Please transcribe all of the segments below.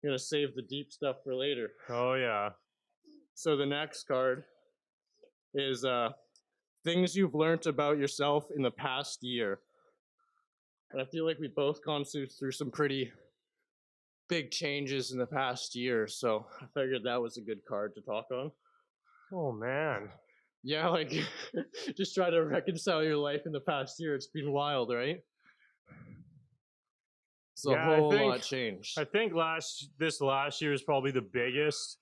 gonna save the deep stuff for later. Oh yeah. So the next card is things you've learned about yourself in the past year. And I feel like we've both gone through some pretty big changes in the past year, so I figured that was a good card to talk on. Oh man. Yeah, like just try to reconcile your life in the past year. It's been wild, right? It's a whole lot changed. I think this last year is probably the biggest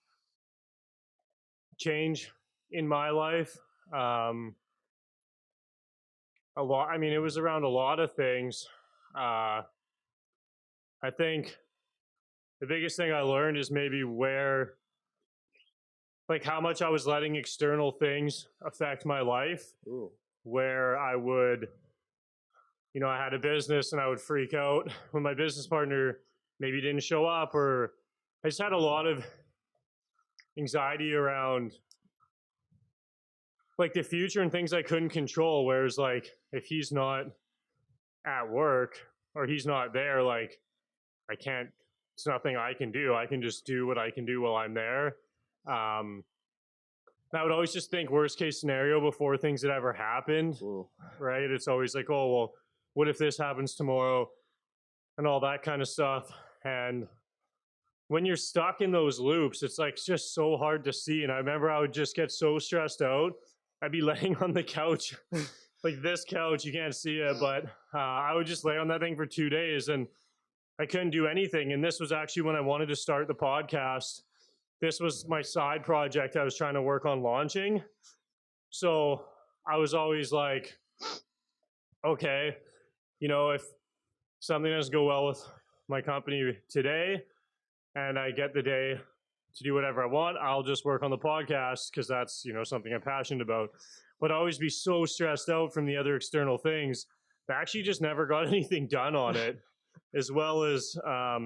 change in my life. A lot. I mean, it was around a lot of things. I think the biggest thing I learned is maybe how much I was letting external things affect my life. Ooh. Where I would, I had a business and I would freak out when my business partner maybe didn't show up, or I just had a lot of anxiety around like the future and things I couldn't control. Whereas like if he's not at work or he's not there, like it's nothing I can do. I can just do what I can do while I'm there. I would always just think worst case scenario before things had ever happened. Ooh. Right? It's always like, oh, well, what if this happens tomorrow and all that kind of stuff. And when you're stuck in those loops, it's like just so hard to see. And I remember I would just get so stressed out. I'd be laying on the couch, like this couch, you can't see it, but I would just lay on that thing for 2 days and I couldn't do anything. And this was actually when I wanted to start the podcast. This was my side project I was trying to work on launching. So I was always like, okay, if something doesn't go well with my company today and I get the day to do whatever I want, I'll just work on the podcast because that's, something I'm passionate about. But I always be so stressed out from the other external things that I actually just never got anything done on it, as well as I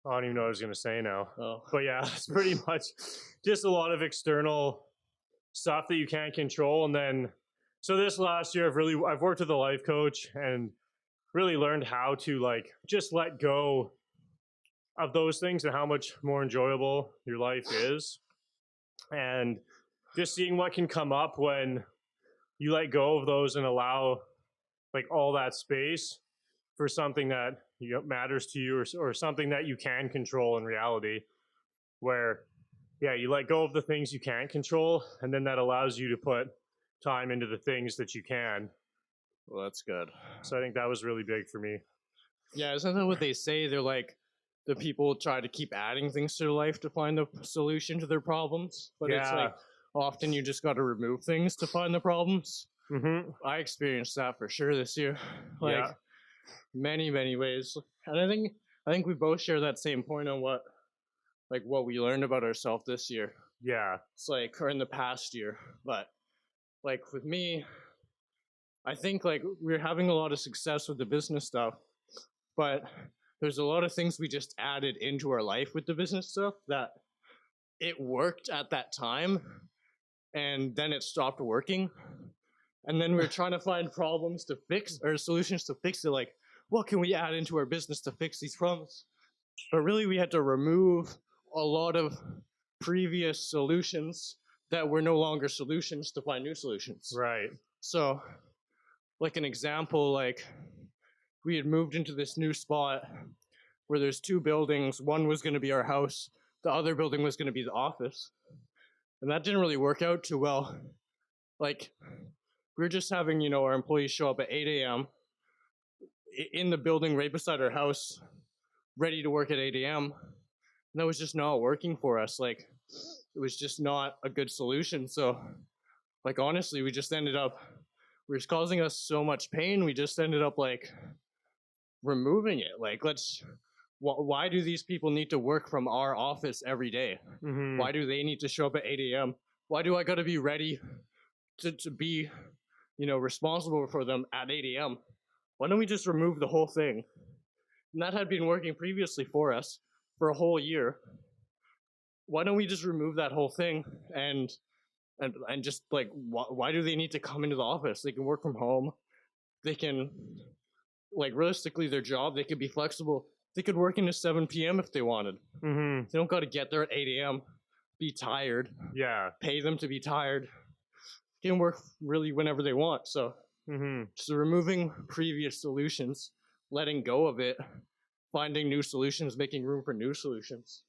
don't even know what I was going to say now. Oh. But yeah, it's pretty much just a lot of external stuff that you can't control. And then, so this last year, I've worked with a life coach and really learned how to just let go of those things and how much more enjoyable your life is. And just seeing what can come up when you let go of those and allow all that space for something that matters to you or something that you can control in reality, where you let go of the things you can't control, and then that allows you to put time into the things that you can. Well, that's good. So I think that was really big for me. Yeah, isn't that what they say? They're like, the people try to keep adding things to their life to find the solution to their problems, but it's like often you just got to remove things to find the problems. Mm-hmm. I experienced that for sure this year, many ways, and I think we both share that same point on what we learned about ourselves this year. Yeah, it's or in the past year, but with me, I think we're having a lot of success with the business stuff, but there's a lot of things we just added into our life with the business stuff that it worked at that time and then it stopped working. And then we're trying to find problems to fix or solutions to fix it. What can we add into our business to fix these problems? But really we had to remove a lot of previous solutions that were no longer solutions to find new solutions. Right. So an example, we had moved into this new spot where there's 2 buildings. One was going to be our house. The other building was going to be the office. And that didn't really work out too well. We were just having, our employees show up at 8 a.m. in the building right beside our house, ready to work at 8 a.m. And that was just not working for us. It was just not a good solution. So, honestly, we just ended up, it was causing us so much pain. We just ended up removing it. Why do these people need to work from our office every day? Mm-hmm. Why do they need to show up at 8 a.m.? Why do I got to be ready to be, responsible for them at 8 a.m.? Why don't we just remove the whole thing? And that had been working previously for us for a whole year. Why don't we just remove that whole thing and just why do they need to come into the office? They can work from home. They can like realistically their job, they could be flexible. They could work into 7 p.m. if they wanted. Mm-hmm. They don't got to get there at 8 a.m., be tired, Yeah. pay them to be tired. They can work really whenever they want. So, Mm-hmm. so removing previous solutions, letting go of it, finding new solutions, making room for new solutions.